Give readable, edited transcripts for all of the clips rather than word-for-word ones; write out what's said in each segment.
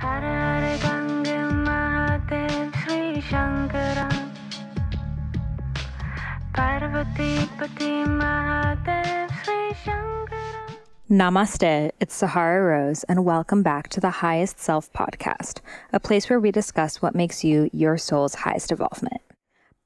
हर हर गंगे महादेव श्री शंकरा पार्वती पति Mahadev Shri Shankara. Namaste, it's Sahara Rose, and welcome back to the Highest Self podcast, a place where we discuss what makes you your soul's highest evolvement.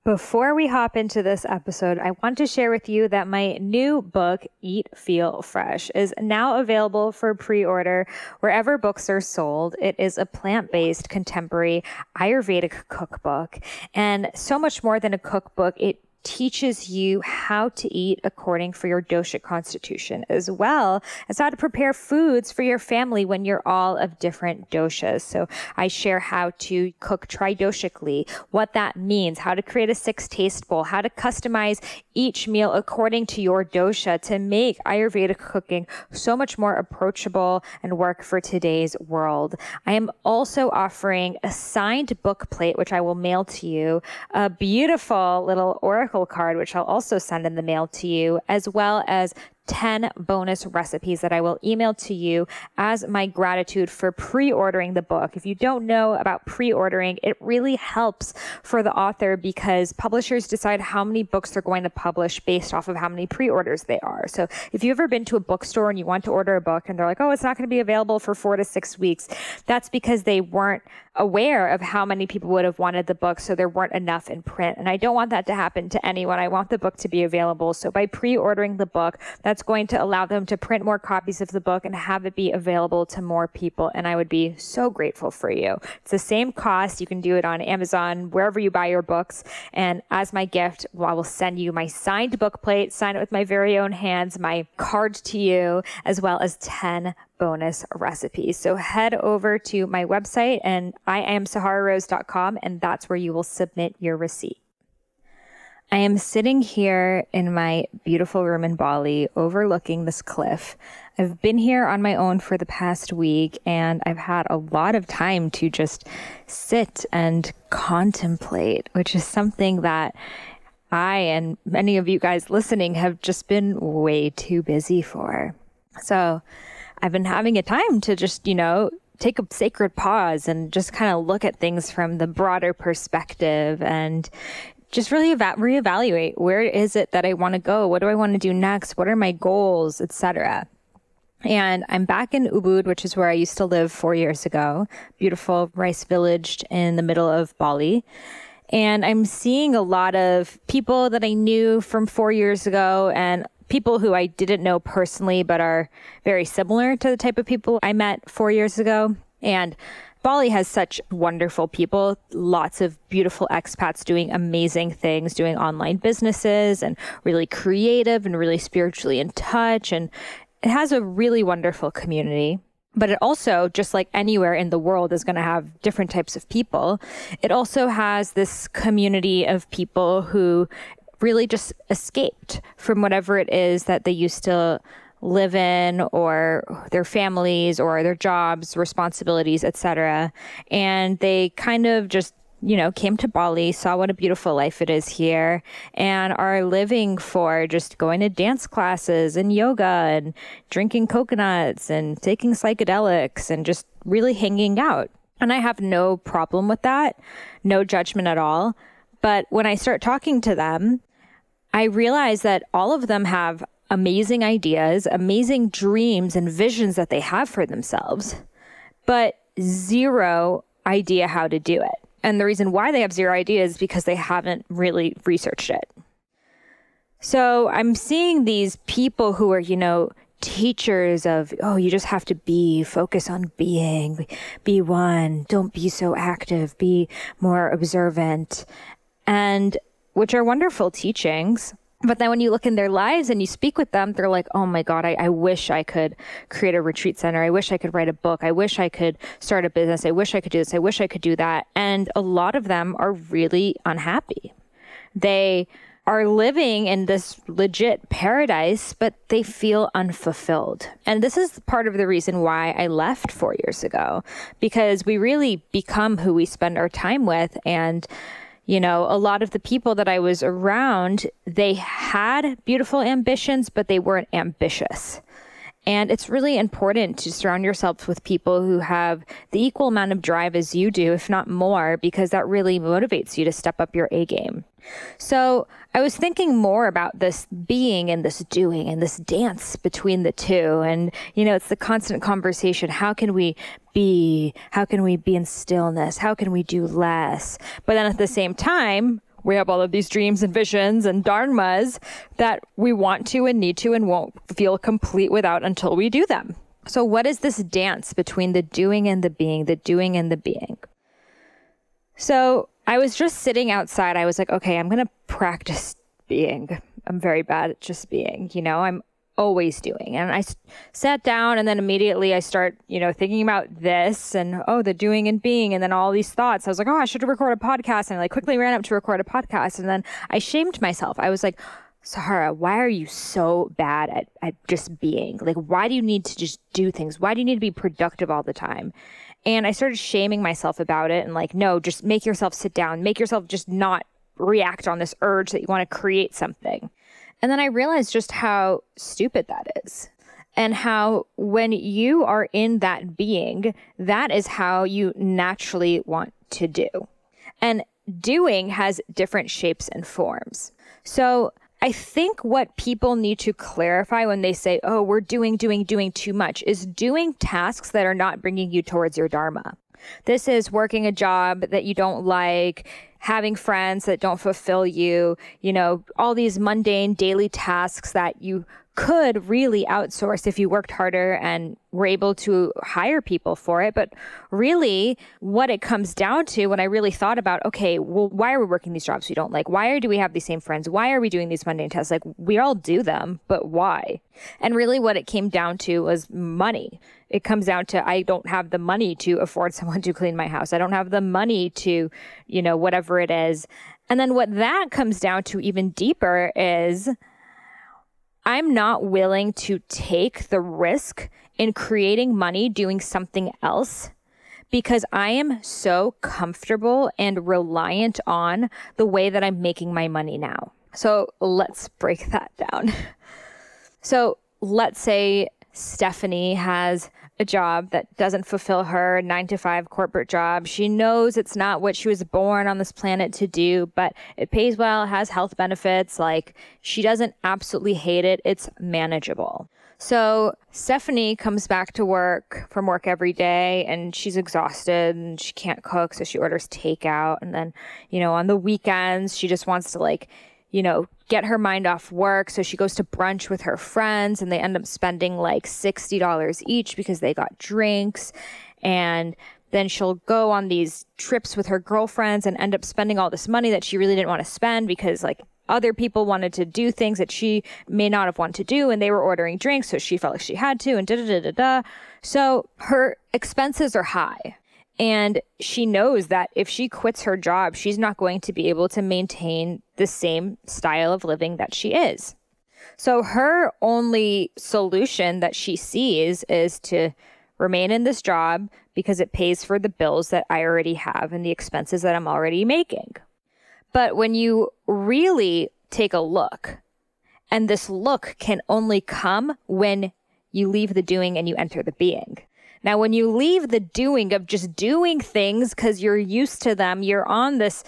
Before we hop into this episode, I want to share with you that my new book, Eat, Feel, Fresh, is now available for pre-order wherever books are sold. It is a plant-based contemporary Ayurvedic cookbook, and so much more than a cookbook, it teaches you how to eat according for your dosha constitution, as well as how to prepare foods for your family when you're all of different doshas. So I share how to cook tridoshically, what that means, how to create a 6-taste bowl, how to customize each meal according to your dosha to make Ayurvedic cooking so much more approachable and work for today's world. I am also offering a signed book plate, which I will mail to you, a beautiful little oracle card, which I'll also send in the mail to you, as well as 10 bonus recipes that I will email to you as my gratitude for pre-ordering the book. If you don't know about pre-ordering, it really helps for the author because publishers decide how many books they're going to publish based off of how many pre-orders they are. So if you've ever been to a bookstore and you want to order a book and they're like, oh, it's not going to be available for 4 to 6 weeks, that's because they weren't aware of how many people would have wanted the book, so there weren't enough in print. And I don't want that to happen to anyone. I want the book to be available. So by pre-ordering the book, that's going to allow them to print more copies of the book and have it be available to more people. And I would be so grateful for you. It's the same cost. You can do it on Amazon, wherever you buy your books. And as my gift, I will send you my signed book plate, sign it with my very own hands, my card to you, as well as 10 bonus recipes. So head over to my website and IamSaharaRose.com, and that's where you will submit your receipt. I am sitting here in my beautiful room in Bali overlooking this cliff. I've been here on my own for the past week, and I've had a lot of time to just sit and contemplate, which is something that I and many of you guys listening have just been way too busy for. So I've been having a time to just, take a sacred pause and just kind of look at things from the broader perspective and just really reevaluate, where is it that I want to go? What do I want to do next? What are my goals, etc. And I'm back in Ubud, which is where I used to live 4 years ago, beautiful rice village in the middle of Bali. And I'm seeing a lot of people that I knew from 4 years ago and people who I didn't know personally, but are very similar to the type of people I met 4 years ago. And Bali has such wonderful people, lots of beautiful expats doing amazing things, doing online businesses and really creative and really spiritually in touch. And it has a really wonderful community. But it also, just like anywhere in the world is going to have different types of people, it also has this community of people who really just escaped from whatever it is that they used to live in, or their families or their jobs, responsibilities, etc. And they kind of just, came to Bali, saw what a beautiful life it is here, and are living for just going to dance classes and yoga and drinking coconuts and taking psychedelics and just really hanging out. And I have no problem with that, no judgment at all. But when I start talking to them, I realize that all of them have amazing ideas, amazing dreams and visions that they have for themselves, but zero idea how to do it. And the reason why they have zero idea is because they haven't really researched it. So I'm seeing these people who are, teachers of, you just have to focus on being, be one, don't be so active, be more observant, and which are wonderful teachings. But then when you look in their lives and you speak with them, they're like, oh my God, I wish I could create a retreat center. I wish I could write a book. I wish I could start a business. I wish I could do this. I wish I could do that. And a lot of them are really unhappy. They are living in this legit paradise, but they feel unfulfilled. And this is part of the reason why I left 4 years ago, because we really become who we spend our time with. And a lot of the people that I was around, they had beautiful ambitions, but they weren't ambitious. And it's really important to surround yourself with people who have the equal amount of drive as you do, if not more, because that really motivates you to step up your A game. So I was thinking more about this being and this doing and this dance between the two. And, it's the constant conversation. How can we be? How can we be in stillness? How can we do less? But then at the same time, we have all of these dreams and visions and dharmas that we want to and need to and won't feel complete without until we do them. So what is this dance between the doing and the being, the doing and the being? So I was just sitting outside. I was like, okay, I'm going to practice being. I'm very bad at just being, I'm always doing. And I sat down and then immediately I start, thinking about this and, the doing and being. And then all these thoughts, I was like, I should record a podcast. And I quickly ran up to record a podcast. And then I shamed myself. I was like, Sahara, why are you so bad at just being? Like, why do you need to just do things? Why do you need to be productive all the time? And I started shaming myself about it and like, no, just make yourself sit down, make yourself just not react on this urge that you want to create something. And then I realized just how stupid that is. And how when you are in that being, that is how you naturally want to do. And doing has different shapes and forms. So I think what people need to clarify when they say, we're doing too much, is doing tasks that are not bringing you towards your dharma. This is working a job that you don't like, having friends that don't fulfill you, all these mundane daily tasks that you could really outsource if you worked harder and were able to hire people for it. But really what it comes down to when I really thought about, okay, well, why are we working these jobs we don't like? Why do we have these same friends? Why are we doing these mundane tasks? Like, we all do them, but why? And really what it came down to was money. It comes down to, I don't have the money to afford someone to clean my house. I don't have the money to, whatever it is. And then what that comes down to even deeper is I'm not willing to take the risk in creating money doing something else because I am so comfortable and reliant on the way that I'm making my money now. So let's break that down. So let's say Stephanie has a job that doesn't fulfill her 9-to-5 corporate job. She knows it's not what she was born on this planet to do, but it pays well, has health benefits. Like, she doesn't absolutely hate it. It's manageable. So Stephanie comes back to from work every day and she's exhausted and she can't cook. So she orders takeout. And then, on the weekends, she just wants to get her mind off work. So she goes to brunch with her friends and they end up spending like $60 each because they got drinks. And then she'll go on these trips with her girlfriends and end up spending all this money that she really didn't want to spend because other people wanted to do things that she may not have wanted to do and they were ordering drinks. So she felt like she had to and da-da-da-da-da. So her expenses are high. And she knows that if she quits her job, she's not going to be able to maintain the same style of living that she is. So her only solution that she sees is to remain in this job because it pays for the bills that I already have and the expenses that I'm already making. But when you really take a look, and this look can only come when you leave the doing and you enter the being. Now, when you leave the doing of just doing things because you're used to them, you're on this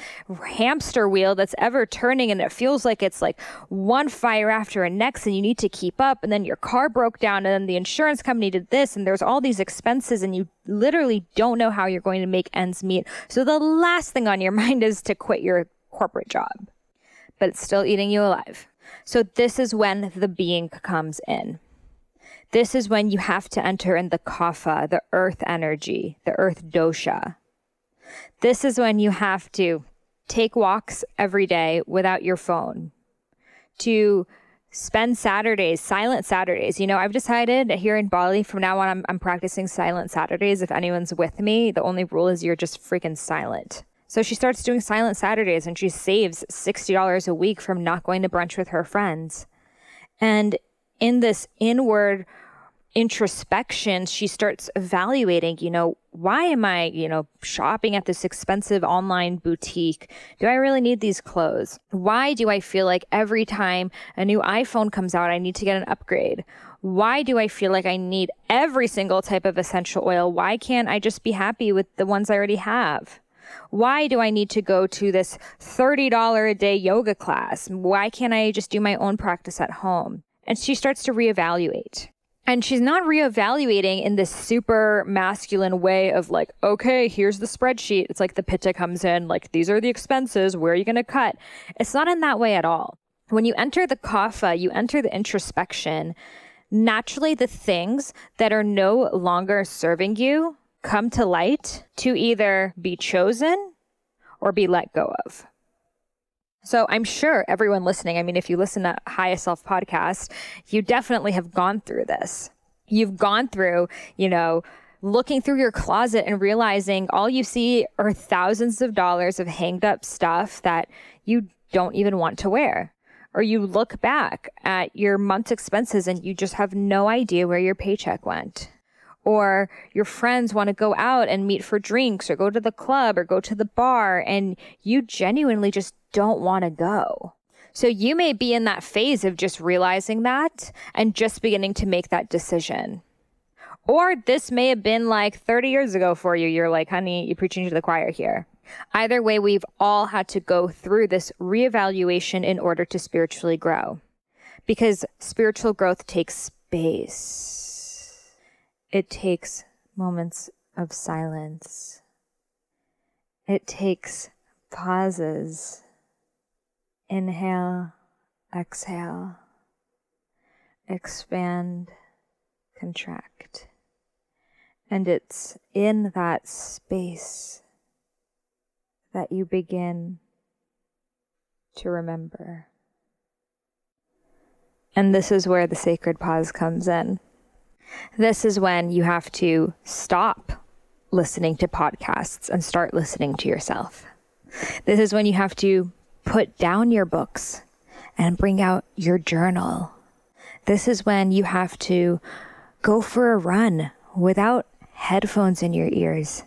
hamster wheel that's ever turning and it feels like it's like one fire after the next and you need to keep up. And then your car broke down and then the insurance company did this and there's all these expenses and you literally don't know how you're going to make ends meet. So the last thing on your mind is to quit your corporate job, but it's still eating you alive. So this is when the being comes in. This is when you have to enter in the kapha, the earth energy, the earth dosha. This is when you have to take walks every day without your phone, to spend Saturdays, silent Saturdays. I've decided here in Bali from now on, I'm practicing silent Saturdays. If anyone's with me, the only rule is you're just freaking silent. So she starts doing silent Saturdays and she saves $60 a week from not going to brunch with her friends. And in this inward introspection, she starts evaluating, why am I, shopping at this expensive online boutique? Do I really need these clothes? Why do I feel like every time a new iPhone comes out, I need to get an upgrade? Why do I feel like I need every single type of essential oil? Why can't I just be happy with the ones I already have? Why do I need to go to this $30 a day yoga class? Why can't I just do my own practice at home? And she starts to reevaluate. And she's not reevaluating in this super masculine way of like, okay, here's the spreadsheet. It's like the pitta comes in, like, these are the expenses. Where are you going to cut? It's not in that way at all. When you enter the kapha, you enter the introspection. Naturally, the things that are no longer serving you come to light to either be chosen or be let go of. So I'm sure everyone listening, I mean, if you listen to Highest Self podcast, you definitely have gone through this. You've gone through, looking through your closet and realizing all you see are thousands of dollars of hanged up stuff that you don't even want to wear. Or you look back at your month's expenses and you just have no idea where your paycheck went. Or your friends want to go out and meet for drinks or go to the club or go to the bar and you genuinely just don't want to go. So you may be in that phase of just realizing that and just beginning to make that decision. Or this may have been like 30 years ago for you. You're like, honey, you're preaching to the choir here. Either way, we've all had to go through this reevaluation in order to spiritually grow. Because spiritual growth takes space. It takes moments of silence. It takes pauses. Inhale, exhale, expand, contract. And it's in that space that you begin to remember. And this is where the sacred pause comes in. This is when you have to stop listening to podcasts and start listening to yourself. This is when you have to put down your books and bring out your journal. This is when you have to go for a run without headphones in your ears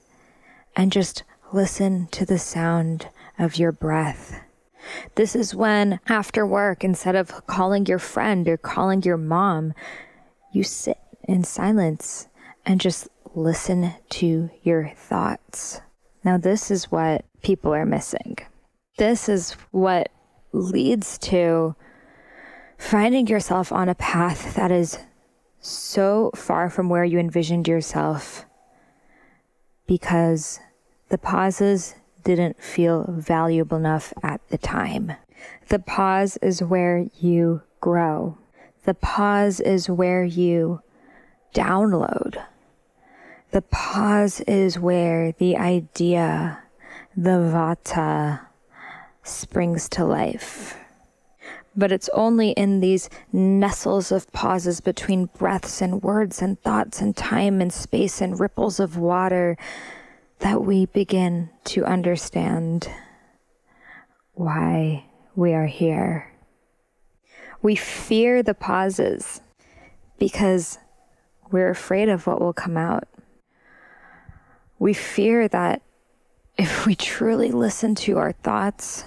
and just listen to the sound of your breath. This is when, after work, instead of calling your friend or calling your mom, you sit in silence and just listen to your thoughts. Now, this is what people are missing. This is what leads to finding yourself on a path that is so far from where you envisioned yourself because the pauses didn't feel valuable enough at the time. The pause is where you grow. The pause is where you download. The pause is where the idea, the vata, springs to life. But it's only in these nestles of pauses between breaths and words and thoughts and time and space and ripples of water that we begin to understand why we are here. We fear the pauses because we're afraid of what will come out. We fear that if we truly listen to our thoughts,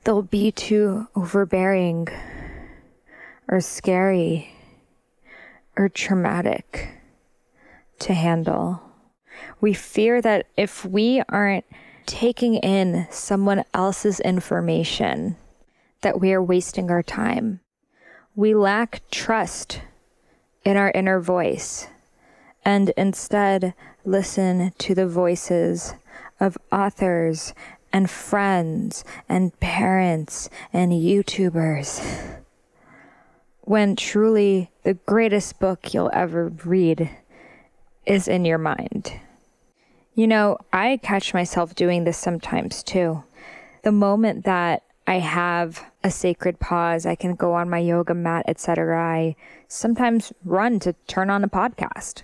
they'll be too overbearing or scary or traumatic to handle. We fear that if we aren't taking in someone else's information, that we are wasting our time. We lack trust in our inner voice and instead listen to the voices of authors and friends and parents and YouTubers. When truly the greatest book you'll ever read is in your mind. I catch myself doing this sometimes too. The moment that I have a sacred pause, I can go on my yoga mat, etc. I sometimes run to turn on a podcast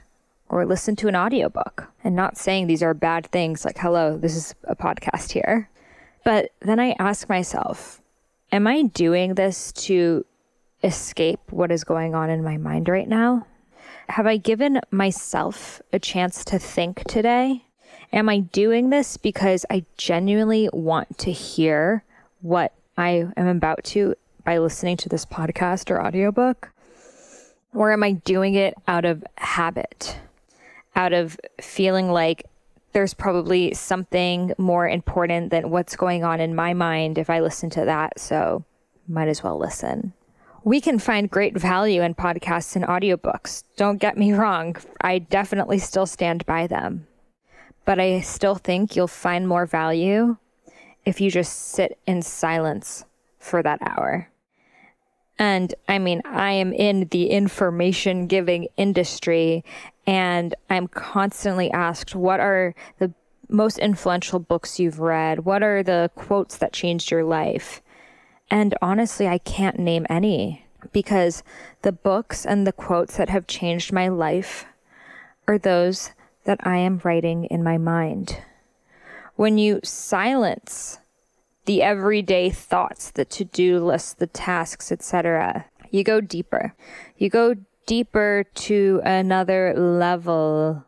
or listen to an audiobook. And not saying these are bad things, like, hello, this is a podcast here. But then I ask myself, am I doing this to escape what is going on in my mind right now? have I given myself a chance to think today? Am I doing this because I genuinely want to hear what I am about to by listening to this podcast or audiobook? Or am I doing it out of habit, out of feeling like there's probably something more important than what's going on in my mind if I listen to that, so might as well listen. We can find great value in podcasts and audiobooks. Don't get me wrong. I definitely still stand by them. But I still think you'll find more value if you just sit in silence for that hour. And I mean, I am in the information giving industry, and I'm constantly asked, what are the most influential books you've read? What are the quotes that changed your life? And honestly, I can't name any, because the books and the quotes that have changed my life are those that I am writing in my mind. When you silence the everyday thoughts, the to-do lists, the tasks, etc., you go deeper. You go deeper to another level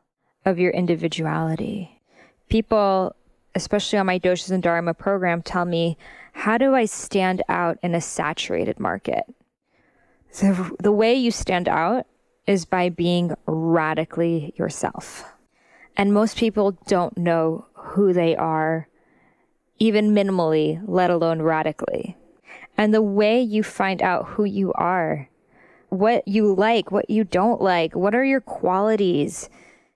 of your individuality. People, especially on my Doshas and Dharma program, tell me, how do I stand out in a saturated market? The way you stand out is by being radically yourself. And most people don't know who they are, even minimally, let alone radically. And the way you find out who you are, what you like, what you don't like, what are your qualities,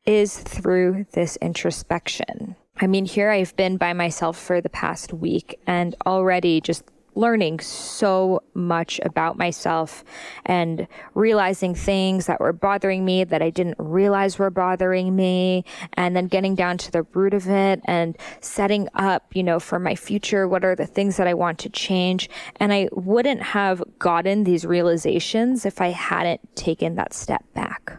is through this introspection. I mean, here I've been by myself for the past week and already just learning so much about myself and realizing things that were bothering me that I didn't realize were bothering me, and then getting down to the root of it and setting up, for my future, what are the things that I want to change. And I wouldn't have gotten these realizations if I hadn't taken that step back.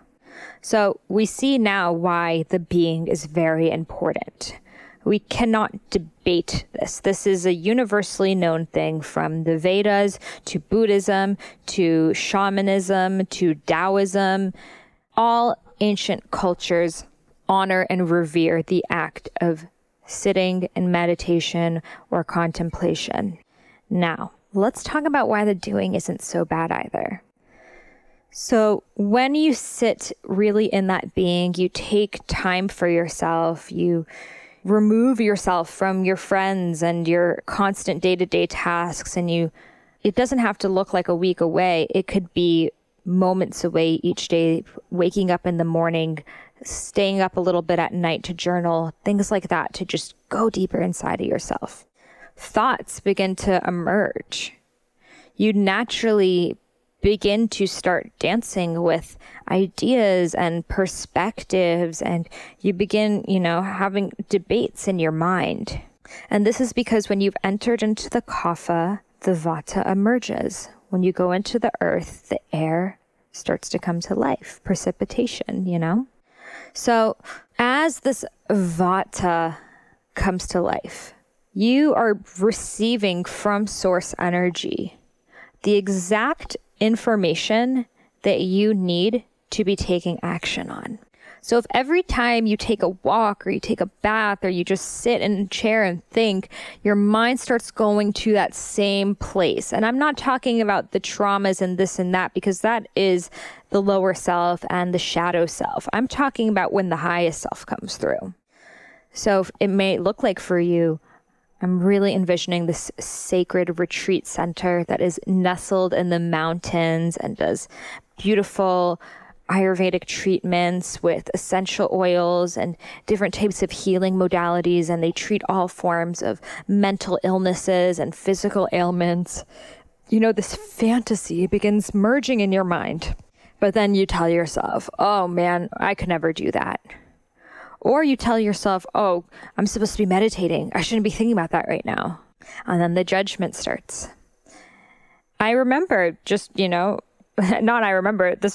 So we see now why the being is very important. We cannot debate this. This is a universally known thing, from the Vedas to Buddhism to shamanism to Taoism. All ancient cultures honor and revere the act of sitting in meditation or contemplation. Now, let's talk about why the doing isn't so bad either. So when you sit really in that being, you take time for yourself, you remove yourself from your friends and your constant day-to-day tasks, and it doesn't have to look like a week away. It could be moments away each day, waking up in the morning, staying up a little bit at night to journal, things like that, to just go deeper inside of yourself. Thoughts begin to emerge. You naturally begin to start dancing with ideas and perspectives, and you begin, having debates in your mind. And this is because when you've entered into the kapha, the vata emerges. When you go into the earth, the air starts to come to life, precipitation, So as this vata comes to life, you are receiving from source energy the exact information that you need to be taking action on. So if every time you take a walk or you take a bath or you just sit in a chair and think, your mind starts going to that same place. And I'm not talking about the traumas and this and that, because that is the lower self and the shadow self. I'm talking about when the highest self comes through. So it may look like for you, I'm really envisioning this sacred retreat center that is nestled in the mountains and does beautiful Ayurvedic treatments with essential oils and different types of healing modalities. And they treat all forms of mental illnesses and physical ailments. This fantasy begins merging in your mind. But then you tell yourself, oh man, I could never do that. Or you tell yourself, oh, I'm supposed to be meditating. I shouldn't be thinking about that right now. And then the judgment starts. I remember this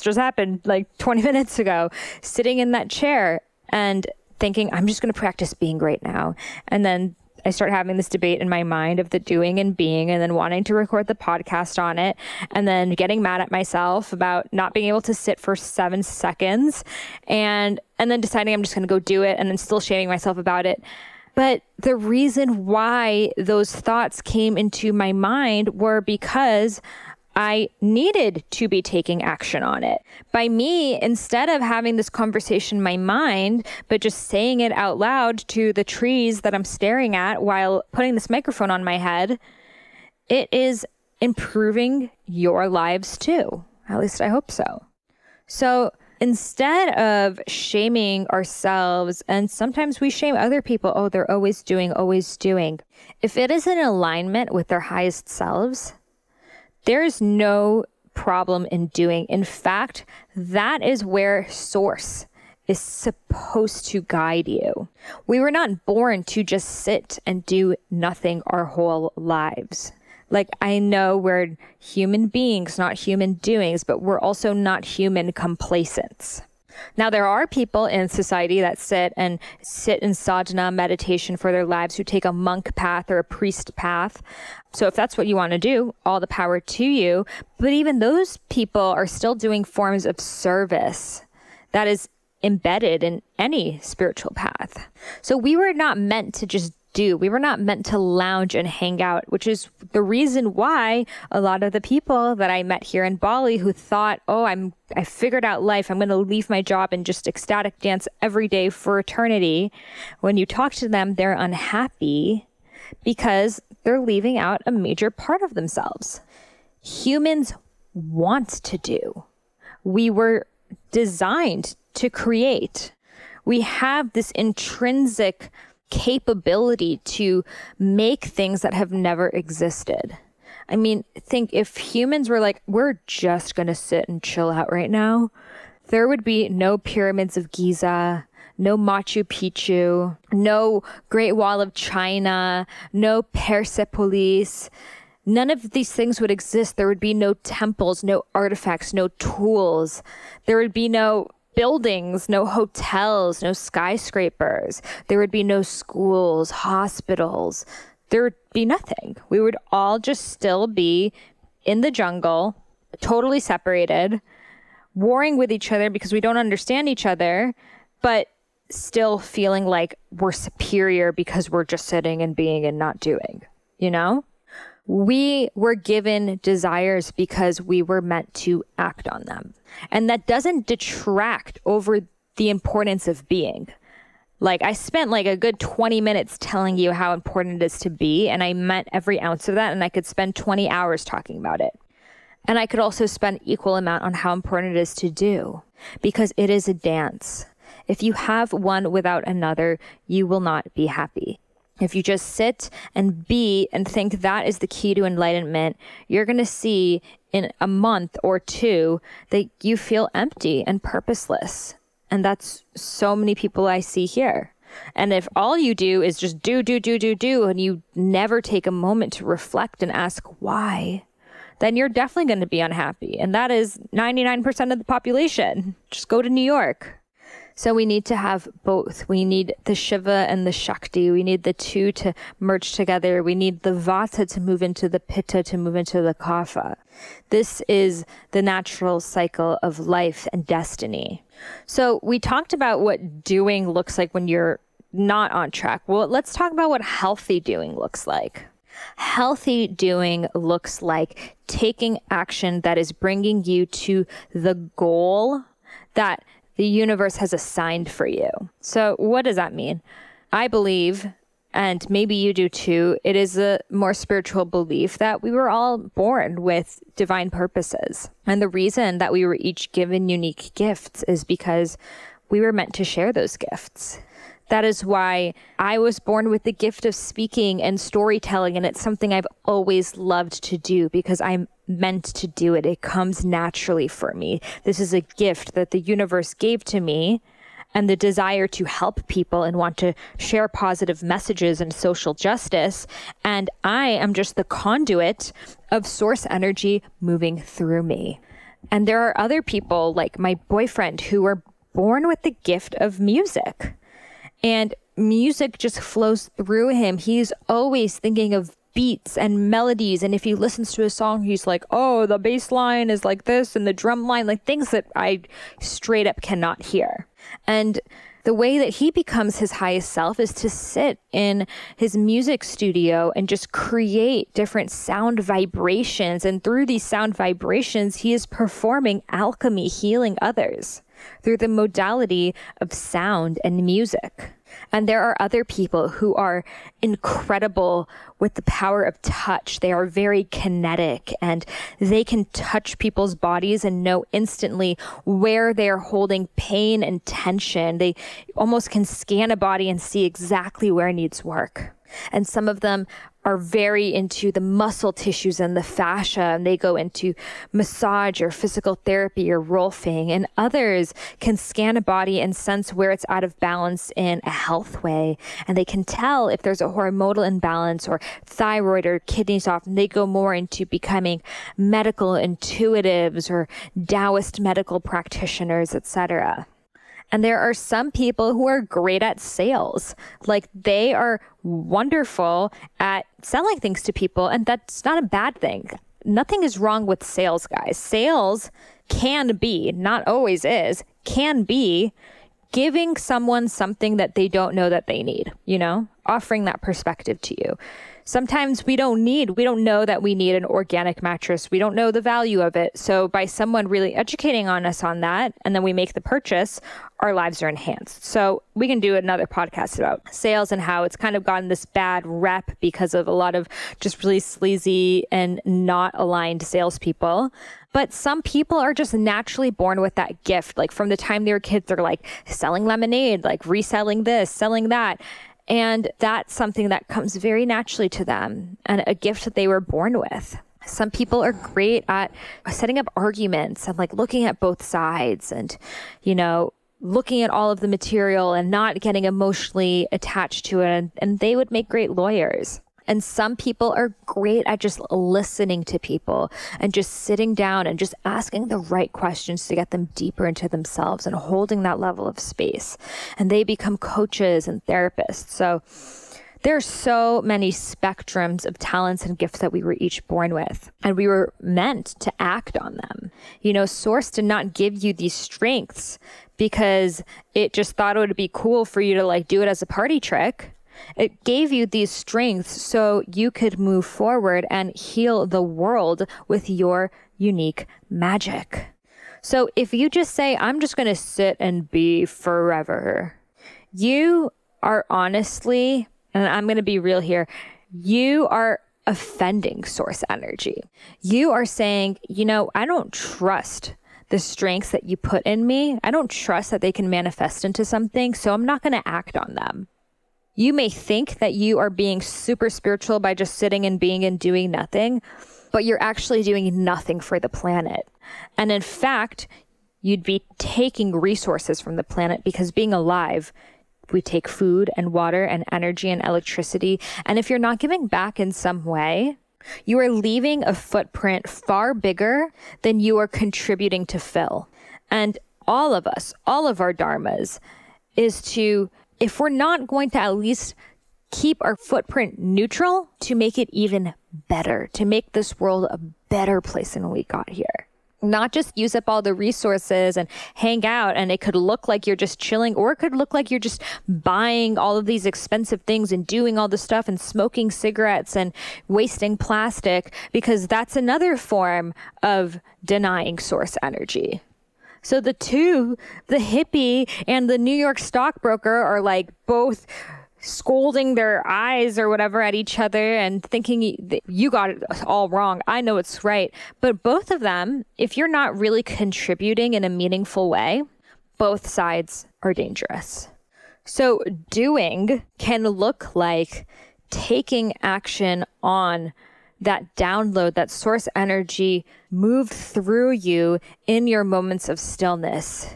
just happened like 20 minutes ago, sitting in that chair and thinking, I'm just going to practice being great now. And then I start having this debate in my mind of the doing and being, and then wanting to record the podcast on it, and then getting mad at myself about not being able to sit for 7 seconds, and then deciding I'm just going to go do it, and then still shaming myself about it. But the reason why those thoughts came into my mind were because I needed to be taking action on it. By me, instead of having this conversation in my mind, but just saying it out loud to the trees that I'm staring at while putting this microphone on my head, it is improving your lives too. At least I hope so. So instead of shaming ourselves, and sometimes we shame other people, oh, they're always doing. If it is in alignment with their highest selves, there's no problem in doing. In fact, that is where Source is supposed to guide you. We were not born to just sit and do nothing our whole lives. Like, I know we're human beings, not human doings, but we're also not human complacents. Now, there are people in society that sit in sadhana meditation for their lives, who take a monk path or a priest path. So if that's what you want to do, all the power to you. But even those people are still doing forms of service that is embedded in any spiritual path. So we were not meant to just do. We were not meant to lounge and hang out, which is the reason why a lot of the people that I met here in Bali who thought, oh, I figured out life, I'm going to leave my job and just ecstatic dance every day for eternity. When you talk to them, they're unhappy because they're leaving out a major part of themselves. Humans want to do. We were designed to create. We have this intrinsic capability to make things that have never existed. I mean, think if humans were like, we're just going to sit and chill out right now, there would be no pyramids of Giza, no Machu Picchu, no Great Wall of China, no Persepolis. None of these things would exist. There would be no temples, no artifacts, no tools. There would be no buildings, no hotels, no skyscrapers. There would be no schools, hospitals. There would be nothing. We would all just still be in the jungle, totally separated, warring with each other because we don't understand each other, but still feeling like we're superior because we're just sitting and being and not doing, you know? We were given desires because we were meant to act on them. And that doesn't detract over the importance of being. Like, I spent like a good 20 minutes telling you how important it is to be, and I meant every ounce of that, and I could spend 20 hours talking about it. And I could also spend equal amount on how important it is to do, because it is a dance. If you have one without another, you will not be happy. If you just sit and be and think that is the key to enlightenment, you're going to see in a month or two that you feel empty and purposeless. And that's so many people I see here. And if all you do is just do, and you never take a moment to reflect and ask why, then you're definitely going to be unhappy. And that is 99% of the population. Just go to New York. So we need to have both. We need the Shiva and the Shakti. We need the two to merge together. We need the Vata to move into the Pitta, to move into the Kapha. This is the natural cycle of life and destiny. So we talked about what doing looks like when you're not on track. Well, let's talk about what healthy doing looks like. Healthy doing looks like taking action that is bringing you to the goal that the universe has assigned for you. So what does that mean? I believe, and maybe you do too, it is a more spiritual belief that we were all born with divine purposes. And the reason that we were each given unique gifts is because we were meant to share those gifts. That is why I was born with the gift of speaking and storytelling, and it's something I've always loved to do because I'm meant to do it. It comes naturally for me. This is a gift that the universe gave to me, and the desire to help people and want to share positive messages and social justice. And I am just the conduit of source energy moving through me. And there are other people like my boyfriend who were born with the gift of music. And music just flows through him. He's always thinking of beats and melodies. And if he listens to a song, he's like, oh, the bass line is like this and the drum line, like things that I straight up cannot hear. And the way that he becomes his highest self is to sit in his music studio and just create different sound vibrations. And through these sound vibrations, he is performing alchemy, healing others through the modality of sound and music. And there are other people who are incredible with the power of touch. They are very kinetic and they can touch people's bodies and know instantly where they're holding pain and tension. They almost can scan a body and see exactly where it needs work. And some of them are very into the muscle tissues and the fascia, and they go into massage or physical therapy or rolfing. And others can scan a body and sense where it's out of balance in a health way. And they can tell if there's a hormonal imbalance or thyroid or kidneys off, and they go more into becoming medical intuitives or Taoist medical practitioners, etc. And there are some people who are great at sales. Like they are wonderful at selling things to people. And that's not a bad thing. Nothing is wrong with sales, guys. Sales can be, not always is, can be giving someone something that they don't know that they need, offering that perspective to you. Sometimes we don't know that we need an organic mattress. We don't know the value of it. So by someone really educating on us on that, and then we make the purchase, our lives are enhanced. So we can do another podcast about sales and how it's kind of gotten this bad rep because of a lot of just really sleazy and not aligned salespeople. But some people are just naturally born with that gift. Like from the time they were kids, they're like selling lemonade, like reselling this, selling that. And that's something that comes very naturally to them and a gift that they were born with. Some people are great at setting up arguments and like looking at both sides and, looking at all of the material and not getting emotionally attached to it. And they would make great lawyers. And some people are great at just listening to people and just sitting down and just asking the right questions to get them deeper into themselves and holding that level of space. And they become coaches and therapists. So there are so many spectrums of talents and gifts that we were each born with, and we were meant to act on them. Source did not give you these strengths because it just thought it would be cool for you to like do it as a party trick. It gave you these strengths so you could move forward and heal the world with your unique magic. So if you just say, I'm just going to sit and be forever, you are honestly, and I'm going to be real here, you are offending source energy. You are saying, I don't trust the strengths that you put in me. I don't trust that they can manifest into something, so I'm not going to act on them. You may think that you are being super spiritual by just sitting and being and doing nothing, but you're actually doing nothing for the planet. And in fact, you'd be taking resources from the planet because being alive, we take food and water and energy and electricity. And if you're not giving back in some way, you are leaving a footprint far bigger than you are contributing to fill. And all of us, all of our dharmas is to, if we're not going to at least keep our footprint neutral, to make it even better, to make this world a better place than we got here. Not just use up all the resources and hang out, and it could look like you're just chilling, or it could look like you're just buying all of these expensive things and doing all this stuff and smoking cigarettes and wasting plastic, because that's another form of denying source energy. So the two, the hippie and the New York stockbroker, are like both scolding their eyes or whatever at each other and thinking you got it all wrong. I know it's right. But both of them, if you're not really contributing in a meaningful way, both sides are dangerous. So doing can look like taking action on that download, that source energy moved through you in your moments of stillness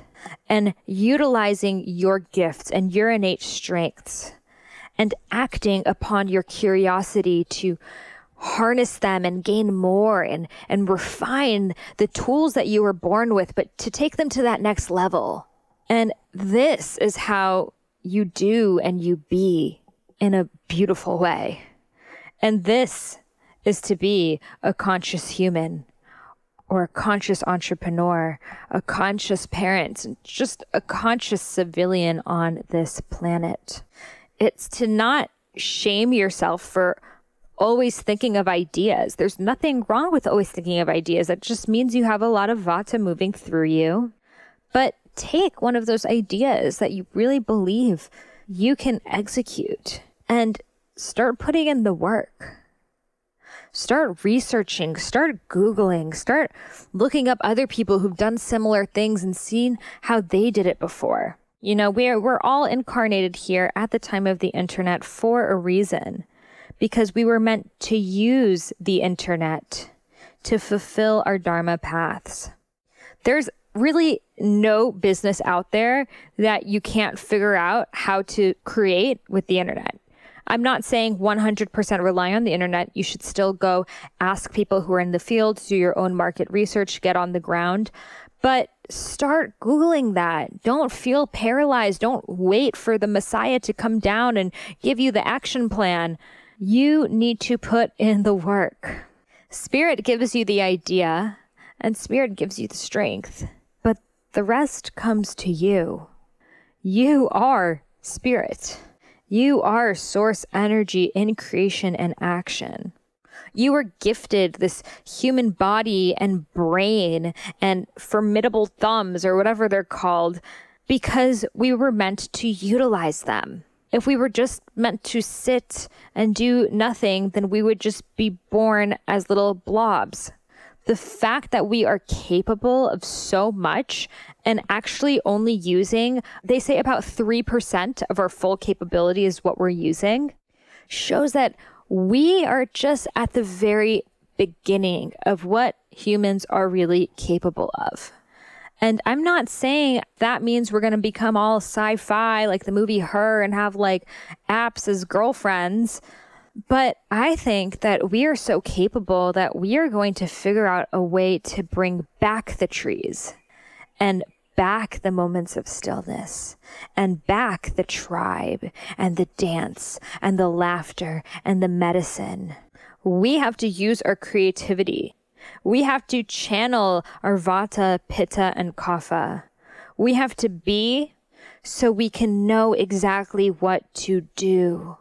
and utilizing your gifts and your innate strengths and acting upon your curiosity to harness them and gain more and refine the tools that you were born with, but to take them to that next level. And this is how you do and you be in a beautiful way. And this is to be a conscious human, or a conscious entrepreneur, a conscious parent, just a conscious civilian on this planet. It's to not shame yourself for always thinking of ideas. There's nothing wrong with always thinking of ideas. That just means you have a lot of vata moving through you. But take one of those ideas that you really believe you can execute and start putting in the work. Start researching, start Googling, start looking up other people who've done similar things and seen how they did it before. You know, we're all incarnated here at the time of the internet for a reason, because we were meant to use the internet to fulfill our dharma paths. There's really no business out there that you can't figure out how to create with the internet. I'm not saying 100% rely on the internet. You should still go ask people who are in the field, do your own market research, get on the ground. But start Googling that. Don't feel paralyzed. Don't wait for the Messiah to come down and give you the action plan. You need to put in the work. Spirit gives you the idea, and Spirit gives you the strength. But the rest comes to you. You are Spirit. You are source energy in creation and action. You were gifted this human body and brain and formidable thumbs, or whatever they're called, because we were meant to utilize them. If we were just meant to sit and do nothing, then we would just be born as little blobs. The fact that we are capable of so much and actually only using, they say about 3% of our full capability is what we're using, shows that we are just at the very beginning of what humans are really capable of. And I'm not saying that means we're going to become all sci-fi like the movie Her and have like apps as girlfriends. But I think that we are so capable that we are going to figure out a way to bring back the trees and back the moments of stillness and back the tribe and the dance and the laughter and the medicine. We have to use our creativity. We have to channel our vata, pitta, and kapha. We have to be so we can know exactly what to do.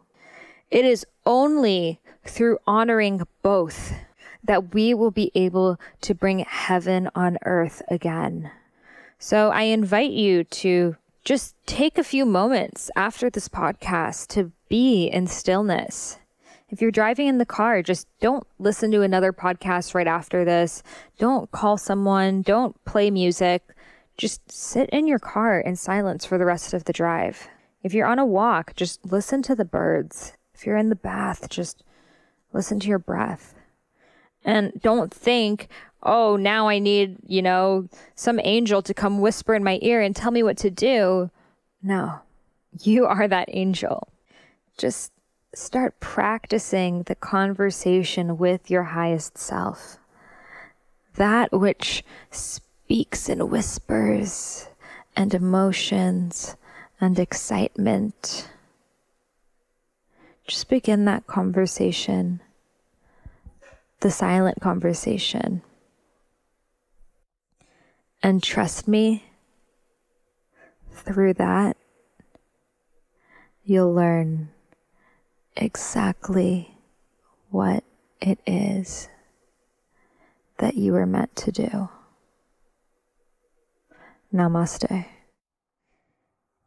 It is only through honoring both that we will be able to bring heaven on earth again. So I invite you to just take a few moments after this podcast to be in stillness. If you're driving in the car, just don't listen to another podcast right after this. Don't call someone. Don't play music. Just sit in your car in silence for the rest of the drive. If you're on a walk, just listen to the birds. If you're in the bath, just listen to your breath. And don't think, oh, now I need, some angel to come whisper in my ear and tell me what to do. No, you are that angel. Just start practicing the conversation with your highest self. That which speaks in whispers and emotions and excitement. Just begin that conversation, the silent conversation. And trust me, through that, you'll learn exactly what it is that you were meant to do. Namaste.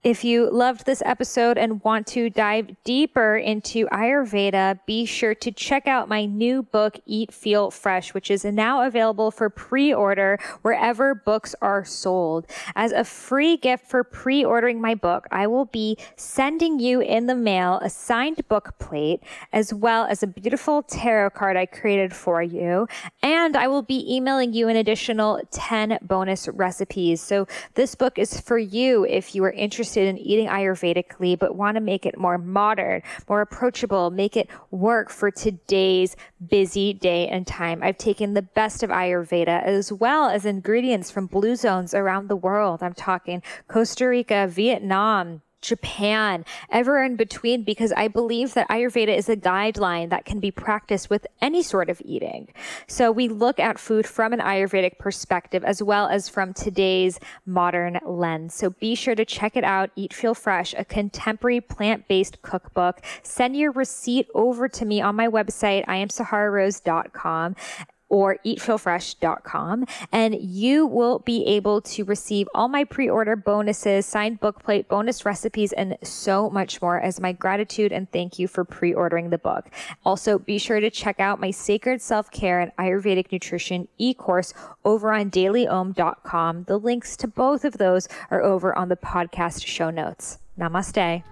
If you loved this episode and want to dive deeper into Ayurveda, be sure to check out my new book, Eat, Feel, Fresh, which is now available for pre-order wherever books are sold. As a free gift for pre-ordering my book, I will be sending you in the mail a signed book plate, as well as a beautiful tarot card I created for you. And I will be emailing you an additional 10 bonus recipes. So this book is for you if you are interested in eating Ayurvedically, but want to make it more modern, more approachable, make it work for today's busy day and time. I've taken the best of Ayurveda as well as ingredients from blue zones around the world. I'm talking Costa Rica, Vietnam, Japan, everywhere in between, because I believe that Ayurveda is a guideline that can be practiced with any sort of eating. So we look at food from an Ayurvedic perspective as well as from today's modern lens. So be sure to check it out. Eat Feel Fresh, a contemporary plant-based cookbook. Send your receipt over to me on my website, iamsahararose.com. or eatfeelfresh.com, and you will be able to receive all my pre-order bonuses, signed bookplate, bonus recipes, and so much more as my gratitude and thank you for pre-ordering the book. Also, be sure to check out my Sacred Self-Care and Ayurvedic Nutrition e-course over on dailyom.com. The links to both of those are over on the podcast show notes. Namaste.